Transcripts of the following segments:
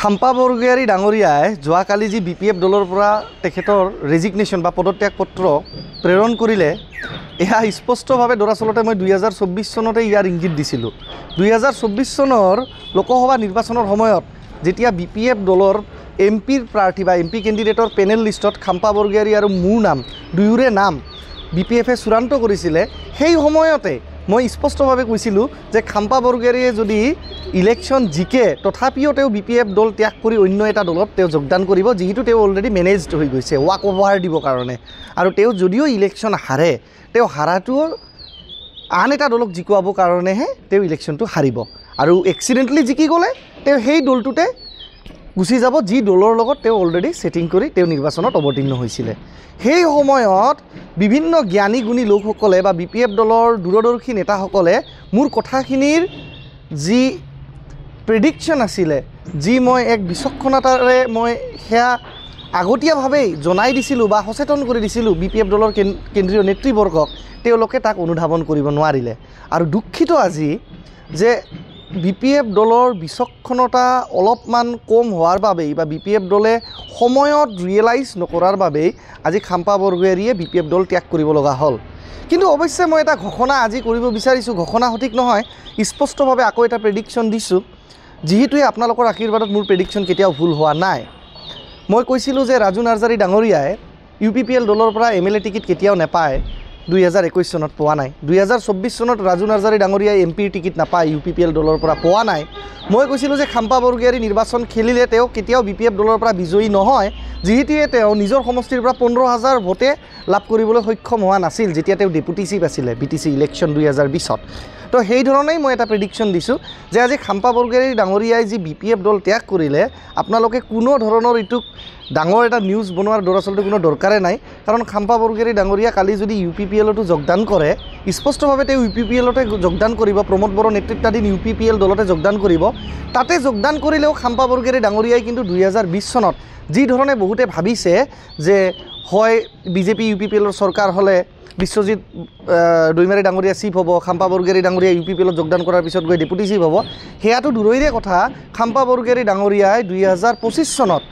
খাম্পা বৰগোহাঞি ডাঙৰীয়াই যোৱাকালি যি BPF দলৰ পৰা তেখেতৰ ৰেজিগনেশ্যন বা পদত্যাগ পত্ৰ প্ৰেৰণ কৰিলে এয়া স্পষ্টভাৱে দৰাচলতে মই 2024 চনতে ইয়াৰ ইংগিত দিছিলোঁ। 2024 চনৰ লোকসভা নিৰ্বাচনৰ সময়ত যেতিয়া BPF দলৰ MP প্ৰাৰ্থী বা MP কেণ্ডিডেটৰ পেনেল লিষ্টত খাম্পা বৰগোহাঞি আৰু মোৰ নাম দুয়োৰে নাম BPFে চূড়ান্ত কৰিছিলে, সেই সময়তে মই স্পষ্টভাৱে কৈছিলোঁ যে খাম্পা বৰগোহাঞিয়ে যদি ইলেকশ্যন জিকে তথাপিও তেওঁ BPF দল ত্যাগ কৰি অন্য এটা দলত তেওঁ যোগদান কৰিব, যিহেতু তেওঁ অলৰেডি মেনেজড হৈ গৈছে ৱাক অভাৰ দিবৰ কাৰণে। আৰু তেওঁ যদিও ইলেকশ্যন হাৰে, তেওঁ হাৰাটো আন এটা দলক জিকুৱাবৰ কাৰণেহে তেওঁ ইলেকশ্যনটো হাৰিব, আৰু এক্সিডেণ্টলি জিকি গ'লে তেওঁ সেই দলটোতে গুচি যাব যি দলৰ লগত তেওঁ অলৰেডি ছেটিং কৰি তেওঁ নিৰ্বাচনত অৱতীৰ্ণ হৈছিলে। সেই সময়ত বিভিন্ন জ্ঞানী গুণী লোকসকলে বা BPF দলৰ দূৰদৰ্শী নেতাসকলে মোৰ কথাখিনিৰ যি প্ৰেডিকশ্যন আছিলে, যি মই এক বিচক্ষণতাৰে মই সেয়া আগতীয়াভাৱেই জনাই দিছিলোঁ বা সচেতন কৰি দিছিলোঁ BPF দলৰ কেন্দ্ৰীয় নেতৃবৰ্গক, তেওঁলোকে তাক অনুধাৱন কৰিব নোৱাৰিলে। আৰু দুখিত আজি যে BPF দলৰ বিচক্ষণতা অলপমান কম হোৱাৰ বাবেই বা BPF দলে সময়ত ৰিয়েলাইজ নকৰাৰ বাবেই আজি খাম্পা বৰগোহাঞিয়ে BPF দল ত্যাগ কৰিব লগা হ'ল। কিন্তু অৱশ্যে মই এটা ঘোষণা আজি কৰিব বিচাৰিছোঁ, ঘোষণা সঠিক নহয়, স্পষ্টভাৱে আকৌ এটা প্ৰেডিকশ্যন দিছোঁ, যিহেতুৱে আপোনালোকৰ আশীৰ্বাদত মোৰ প্ৰেডিকশ্যন কেতিয়াও ভুল হোৱা নাই। মই কৈছিলোঁ যে ৰাজু নাৰ্জাৰী ডাঙৰীয়াই UPPL দলৰ পৰা MLA টিকেট কেতিয়াও নাপায়, 2021 চনত পোৱা নাই। 2024 চনত ৰাজু নাৰ্জাৰী ডাঙৰীয়াই MP টিকেট নাপায়, UPPL দলৰ পৰা পোৱা নাই। মই কৈছিলোঁ যে খাম্পা বৰগোহাঞি নিৰ্বাচন খেলিলে তেওঁ কেতিয়াও BPF দলৰ পৰা বিজয়ী নহয়, যিহেতুৱে তেওঁ নিজৰ সমষ্টিৰ পৰা 15,000 ভোটে লাভ কৰিবলৈ সক্ষম হোৱা নাছিল যেতিয়া তেওঁ ডেপুটি চিফ আছিলে BTC ইলেকশ্যন 2020ত। তো সেই ধৰণেই মই এটা প্ৰেডিকশ্যন দিছোঁ যে আজি খাম্পা বৰগোহাঞি ডাঙৰীয়াই যি BPF দল ত্যাগ কৰিলে, আপোনালোকে কোনো ধৰণৰ এইটোক ডাঙৰ এটা নিউজ বনোৱাৰ দৰাচলতে কোনো দৰকাৰে নাই, কাৰণ খাম্পা বৰগোহাঞি ডাঙৰীয়া কালি যদি UPPLতো যোগদান কৰে, স্পষ্টভাৱে তেওঁ UPPLতে যোগদান কৰিব, প্ৰমোদ বড়ো নেতৃত্বাধীন UPPL দলতে যোগদান কৰিব। তাতে যোগদান কৰিলেও খাম্পা বৰগোহাঞি ডাঙৰীয়াই কিন্তু 2020 চনত যি ধৰণে বহুতে ভাবিছে যে হয় BJP UPPLৰ চৰকাৰ হ'লে বিশ্বজিৎ দৈমাৰী ডাঙৰীয়া চিফ হ'ব, খাম্পা বৰগোহাঞি ডাঙৰীয়া UPPLত যোগদান কৰাৰ পিছত গৈ ডেপুটি চিফ হ'ব, সেয়াটো দূৰৈৰে কথা। খাম্পা বৰগোহাঞি ডাঙৰীয়াই 2025 চনত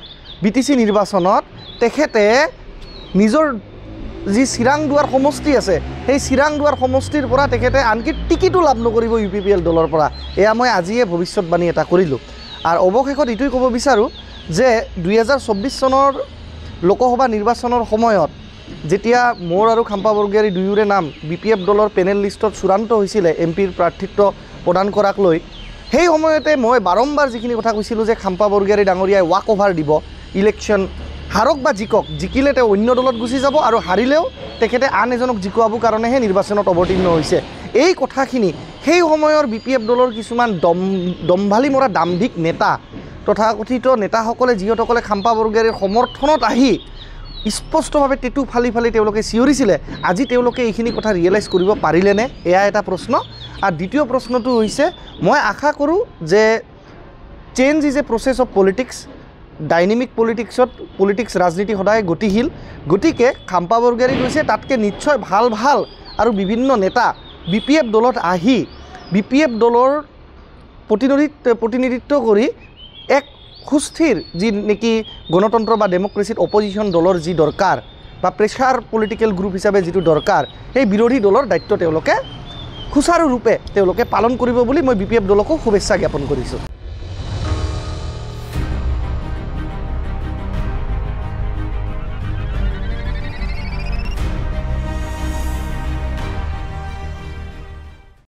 BTC নিৰ্বাচনত তেখেতে নিজৰ যি চিৰাংদুৱাৰ সমষ্টি আছে, সেই চিৰাংদুৱাৰ সমষ্টিৰ পৰা তেখেতে আনকি টিকিটো লাভ নকৰিব UPPL দলৰ পৰা। এয়া মই আজিয়ে ভৱিষ্যতবাণী এটা কৰিলোঁ। আৰু অৱশেষত এইটোৱে ক'ব বিচাৰোঁ যে 2024 চনৰ লোকসভা নিৰ্বাচনৰ সময়ত যেতিয়া মোৰ আৰু খাম্পা বৰগোহাঞি দুয়োৰে নাম BPF দলৰ পেনেল লিষ্টত চূড়ান্ত হৈছিলে MPৰ প্ৰাৰ্থিত্ব প্ৰদান কৰাক লৈ, সেই সময়তে মই বাৰম্বাৰ যিখিনি কথা কৈছিলোঁ যে খাম্পা বৰগোহাঞি ডাঙৰীয়াই ৱাক অভাৰ দিব, ইলেকশ্যন হাৰক বা জিকক, জিকিলে তেওঁ অন্য দলত গুচি যাব আৰু হাৰিলেও তেখেতে আন এজনক জিকুৱাবৰ কাৰণেহে নিৰ্বাচনত অৱতীৰ্ণ হৈছে। এই কথাখিনি সেই সময়ৰ BPF দলৰ কিছুমান দম্ভালি মৰা দাম্ভিক নেতা তথাকথিত নেতাসকলে, যিসকলে খাম্পা বৰগোহাঞিৰ সমৰ্থনত আহি স্পষ্টভাৱে টেটু ফালি ফালি তেওঁলোকে চিঞৰিছিলে, আজি তেওঁলোকে এইখিনি কথা ৰিয়েলাইজ কৰিব পাৰিলেনে, এয়া এটা প্ৰশ্ন। আৰু দ্বিতীয় প্ৰশ্নটো হৈছে, মই আশা কৰোঁ যে change is a process of politics, dynamic politics ৰাজনীতি সদায় গতিশীল, গতিকে খাম্পা বৰগোহাঞি কৈছে তাতকৈ নিশ্চয় ভাল ভাল আৰু বিভিন্ন নেতা BPF দলত আহি BPF দলৰ প্ৰতিনিধিত্ব কৰি এক সুস্থিৰ যি নেকি গণতন্ত্ৰ বা ডেমক্ৰেচিত অপজিশ্যন দলৰ যি দৰকাৰ বা প্ৰেছাৰ পলিটিকেল গ্ৰুপ হিচাপে যিটো দৰকাৰ, সেই বিৰোধী দলৰ দায়িত্ব তেওঁলোকে সুচাৰুৰূপে তেওঁলোকে পালন কৰিব বুলি মই BPF দলকো শুভেচ্ছা জ্ঞাপন কৰিছোঁ।